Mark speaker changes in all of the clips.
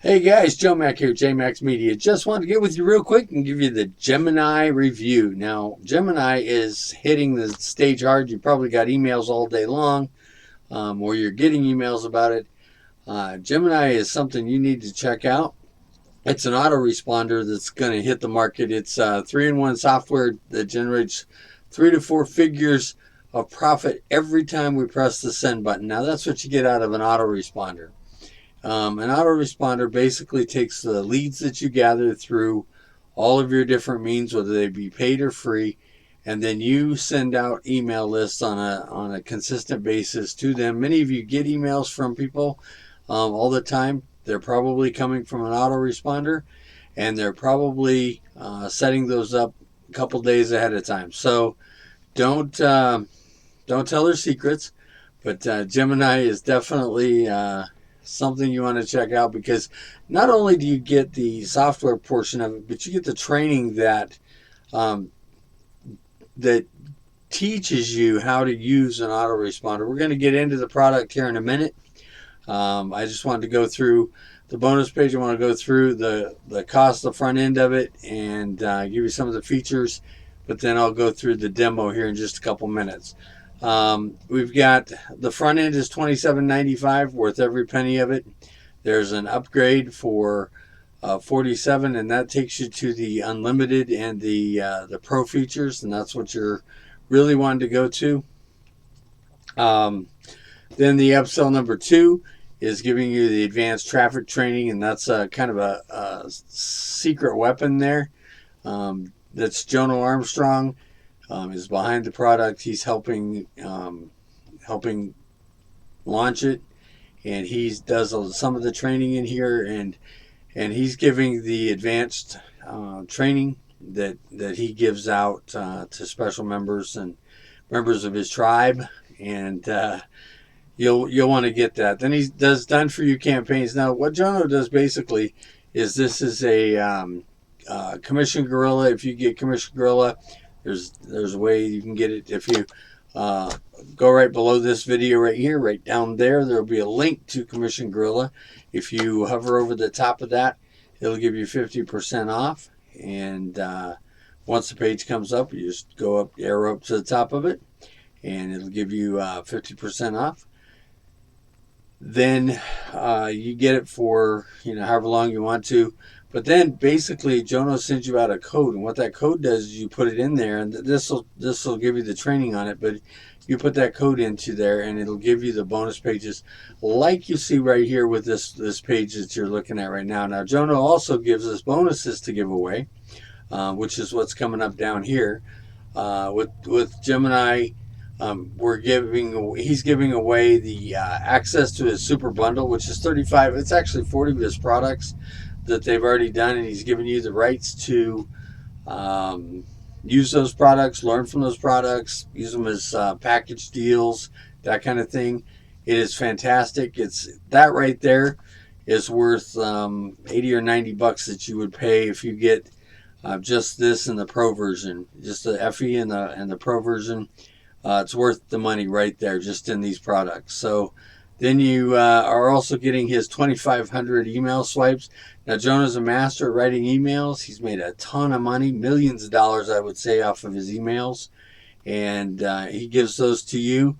Speaker 1: Hey guys, Joe Mac here, JMax Media. Just wanted to get with you real quick and give you the Gemini review. Now, Gemini is hitting the stage hard. You probably got emails all day long, or you're getting emails about it. Gemini is something you need to check out. It's an autoresponder that's going to hit the market. It's 3-in-1 software that generates 3 to 4 figures of profit every time we press the send button. Now, that's what you get out of an autoresponder. An autoresponder basically takes the leads that you gather through all of your different means, whether they be paid or free, and then you send out email lists on a consistent basis to them. Many of you get emails from people all the time. They're probably coming from an autoresponder, and they're probably setting those up a couple days ahead of time. So don't tell their secrets, but Gemini is definitely something you want to check out because not only do you get the software portion of it, but you get the training um, that teaches you how to use an autoresponder. We're going to get into the product here in a minute. I just wanted to go through the bonus page. I want to go through the cost, the front end of it, and give you some of the features. But then I'll go through the demo here in just a couple minutes. We've got the front end is $27.95, worth every penny of it. There's an upgrade for $47, and that takes you to the unlimited and the pro features, and that's what you're really wanting to go to. Then the upsell number 2 is giving you the advanced traffic training, and that's kind of a secret weapon there. That's Jono Armstrong is behind the product. He's helping launch it, and he does some of the training in here, and he's giving the advanced training that he gives out to special members and members of his tribe, and you'll want to get that. Then he does done for you campaigns. Now, what Jono does basically is this is a commission gorilla. If you get commission gorilla, there's a way you can get it. If you go right below this video right here, right down there, there'll be a link to Commission Gorilla. If you hover over the top of that, it'll give you 50% off. And once the page comes up, you just go up, arrow up to the top of it, and it'll give you 50% off. Then you get it for however long you want to. But then basically Jono sends you out a code, and what that code does is you put it in there, and this will give you the training on it, but you put that code into there and it'll give you the bonus pages like you see right here with this page that you're looking at right now. Now Jono also gives us bonuses to give away, which is what's coming up down here. With Gemini, he's giving away the access to his super bundle, which is 35. It's actually 40 of his products that they've already done, and he's giving you the rights to use those products, learn from those products, use them as package deals, that kind of thing. It is fantastic. It's that right there is worth 80 or 90 bucks that you would pay if you get just this in the pro version, just the FE and the pro version. It's worth the money right there just in these products. So then you are also getting his 2,500 email swipes. Now, Jono's a master at writing emails. He's made a ton of money, millions of dollars, I would say, off of his emails. And he gives those to you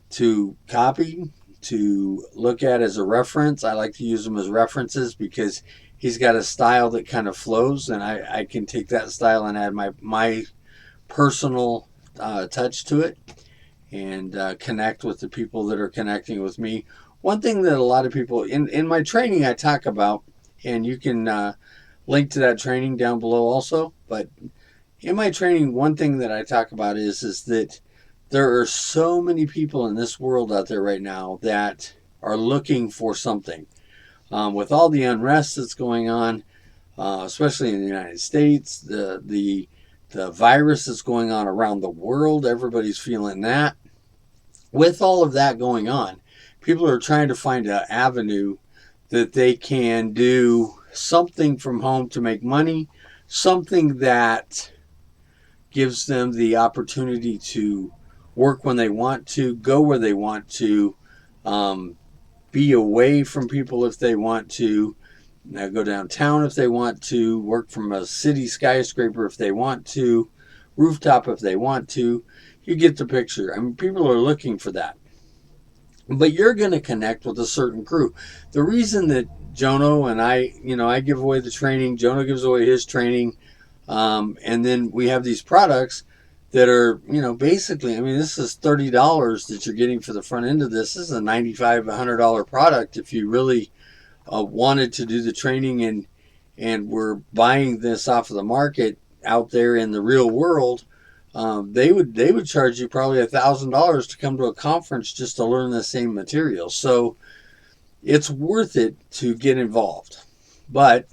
Speaker 1: to copy, to look at as a reference. I like to use them as references because he's got a style that kind of flows, and I can take that style and add my personal touch to it and connect with the people that are connecting with me. One thing that a lot of people in my training I talk about, and you can link to that training down below also, but in my training, one thing that I talk about is that there are so many people in this world out there right now that are looking for something. With all the unrest that's going on, especially in the United States, the virus that's going on around the world, everybody's feeling that. With all of that going on, people are trying to find an avenue that they can do something from home to make money, something that gives them the opportunity to work when they want to, go where they want to, be away from people if they want to, Now go downtown if they want to, work from a city skyscraper if they want to, rooftop if they want to. You get the picture. I mean, people are looking for that. But you're going to connect with a certain crew. The reason that Jono and I give away the training, Jono gives away his training, and then we have these products that are, basically, I mean, this is $30 that you're getting for the front end of this. This is a $95, $100 product if you really wanted to do the training and we're buying this off of the market out there in the real world. They would charge you probably $1,000 to come to a conference just to learn the same material. So it's worth it to get involved, but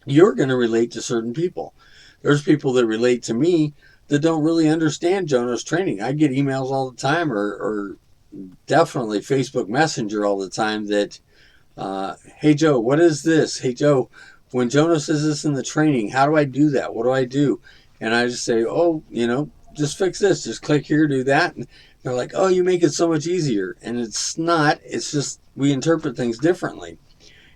Speaker 1: you're going to relate to certain people. There's people that relate to me that don't really understand Jono's training. I get emails all the time, or definitely Facebook Messenger all the time that, hey Joe, what is this? Hey Joe, when Jono says this in the training, how do I do that? What do I do? And I just say, oh, just fix this. Just click here, do that. And they're like, oh, you make it so much easier. And it's not. It's just we interpret things differently.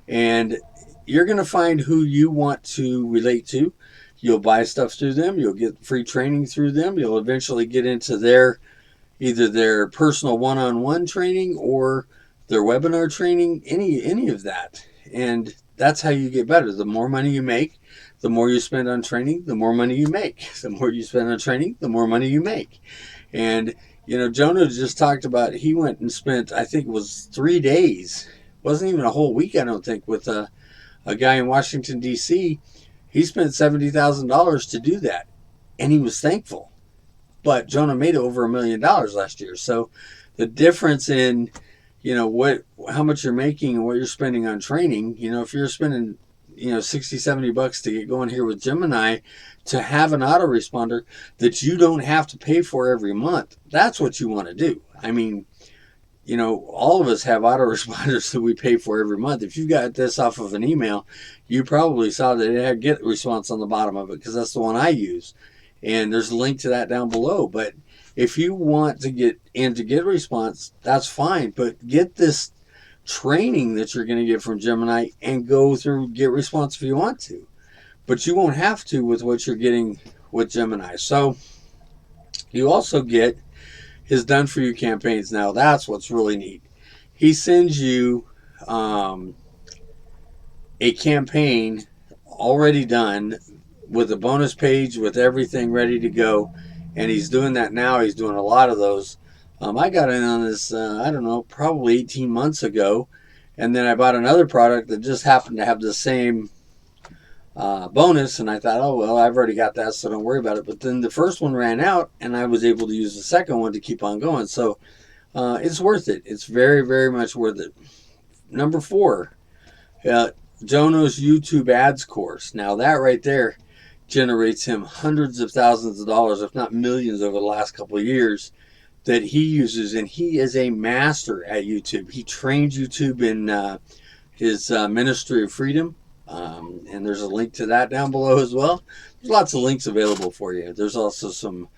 Speaker 1: And you're going to find who you want to relate to. You'll buy stuff through them. You'll get free training through them. You'll eventually get into either their personal one-on-one training or their webinar training, any of that. And that's how you get better. The more money you make, the more you spend on training, the more money you make. The more you spend on training, the more money you make. And, Jono just talked about, he went and spent, I think it was 3 days. It wasn't even a whole week, I don't think, with a guy in Washington, D.C. He spent $70,000 to do that. And he was thankful. But Jono made over $1 million last year. So the difference in, how much you're making and what you're spending on training, if you're spending, $60-$70 to get going here with Geminii, to have an autoresponder that you don't have to pay for every month, that's what you want to do. I mean, all of us have autoresponders that we pay for every month. If you got this off of an email, you probably saw that it had get response on the bottom of it, because that's the one I use. And there's a link to that down below. But if you want to get response, that's fine. But get this training that you're going to get from Geminii and go through get response if you want to. But you won't have to with what you're getting with Geminii. So you also get his done for you campaigns. Now that's what's really neat. He sends you a campaign already done with a bonus page with everything ready to go, and he's doing that now. He's doing a lot of those. I got in on this, I don't know, probably 18 months ago, and then I bought another product that just happened to have the same bonus, and I thought, oh, well, I've already got that, so don't worry about it. But then the first one ran out, and I was able to use the second one to keep on going. So it's worth it. It's very, very much worth it. Number 4, Jono's YouTube ads course. Now that right there generates him hundreds of thousands of dollars, if not millions, over the last couple of years that he uses. And he is a master at YouTube. He trained YouTube in his Ministry of Freedom. And there's a link to that down below as well. There's lots of links available for you. There's also some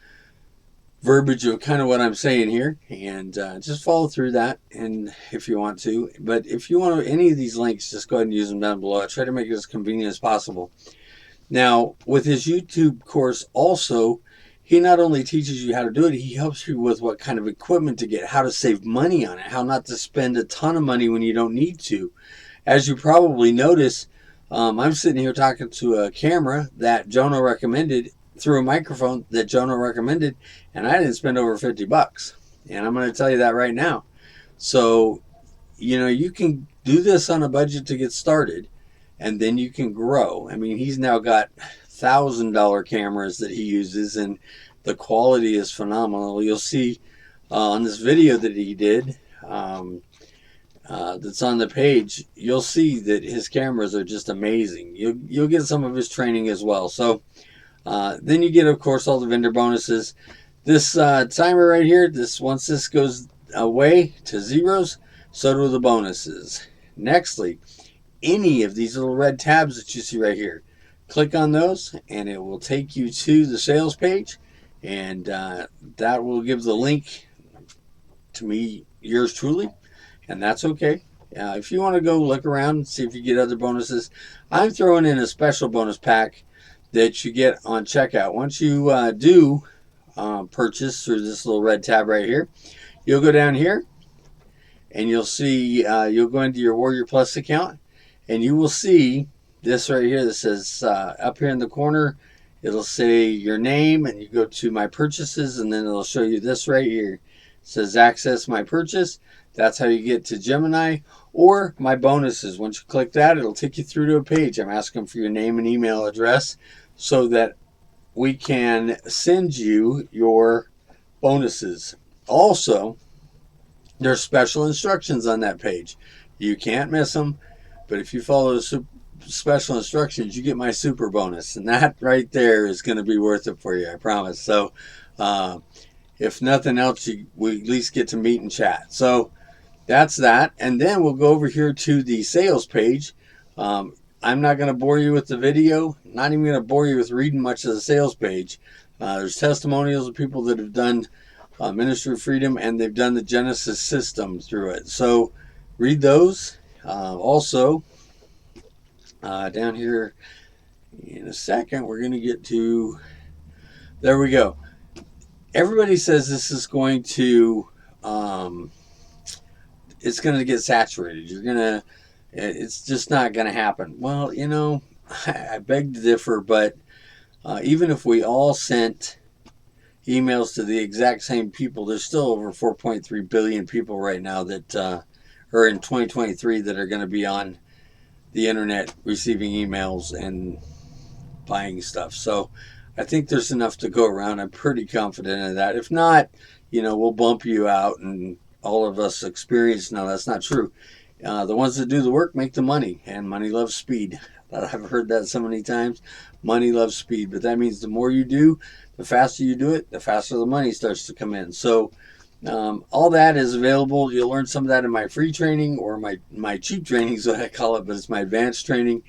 Speaker 1: verbiage of kind of what I'm saying here, and just follow through that, and if you want to. But if you want any of these links, just go ahead and use them down below. I try to make it as convenient as possible. Now, with his YouTube course also, he not only teaches you how to do it, he helps you with what kind of equipment to get, how to save money on it, how not to spend a ton of money when you don't need to. As you probably notice, I'm sitting here talking to a camera that Jono recommended, through a microphone that Jono recommended, and I didn't spend over $50. And I'm going to tell you that right now. So, you can do this on a budget to get started, and then you can grow. I mean, he's now got $1,000 cameras that he uses, and the quality is phenomenal. You'll see on this video that he did, that's on the page, you'll see that his cameras are just amazing. You'll get some of his training as well. So then you get, of course, all the vendor bonuses. This timer right here, once this goes away to zeros, so do the bonuses. Nextly, any of these little red tabs that you see right here, click on those and it will take you to the sales page, and that will give the link to me, yours truly, and that's okay. If you want to go look around and see if you get other bonuses, I'm throwing in a special bonus pack that you get on checkout. Once you do purchase through this little red tab right here, you'll go down here and you'll see, you'll go into your Warrior Plus account and you will see this right here that says up here in the corner, it'll say your name, and you go to my purchases, and then it'll show you this right here. It says access my purchase. That's how you get to Geminii or my bonuses. Once you click that, it'll take you through to a page. I'm asking for your name and email address so that we can send you your bonuses. Also, there's special instructions on that page. You can't miss them, but if you follow the special instructions, you get my super bonus, and that right there is going to be worth it for you, I promise. So if nothing else, we at least get to meet and chat. So that's that. And then we'll go over here to the sales page. I'm not going to bore you with the video, not even going to bore you with reading much of the sales page. There's testimonials of people that have done Ministry of Freedom, and they've done the Genesis system through it. So read those. Also, down here in a second, we're going to get to, there we go. Everybody says this is going to, it's going to get saturated. It's just not going to happen. Well, you know, I beg to differ, but even if we all sent emails to the exact same people, there's still over 4.3 billion people right now that are in 2023 that are going to be on the internet receiving emails and buying stuff. So I think there's enough to go around. I'm pretty confident in that. If not, you know, we'll bump you out and all of us experience. No, that's not true. The ones that do the work make the money, and money loves speed. I've heard that so many times. Money loves speed, but that means the more you do, the faster you do it, the faster the money starts to come in. So all that is available. You'll learn some of that in my free training, or my cheap training is what I call it, but it's my advanced training.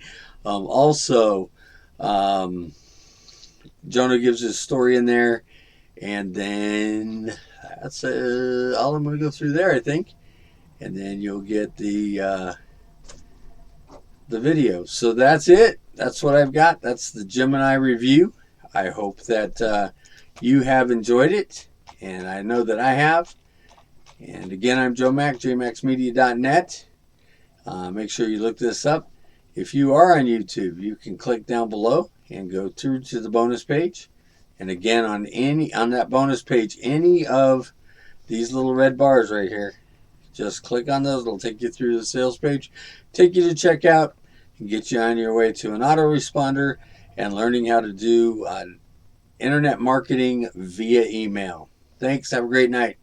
Speaker 1: Also, Jono gives his story in there, and then that's all I'm going to go through there, I think. And then you'll get the video. So that's it. That's what I've got. That's the Geminii review. I hope that you have enjoyed it, and I know that I have. And again, I'm Joe Mack, jmaxmedia.net. Make sure you look this up. If you are on YouTube, you can click down below and go through to the bonus page. And again, on that bonus page, any of these little red bars right here, just click on those. It'll take you through the sales page, take you to checkout, and get you on your way to an autoresponder and learning how to do internet marketing via email. Thanks. Have a great night.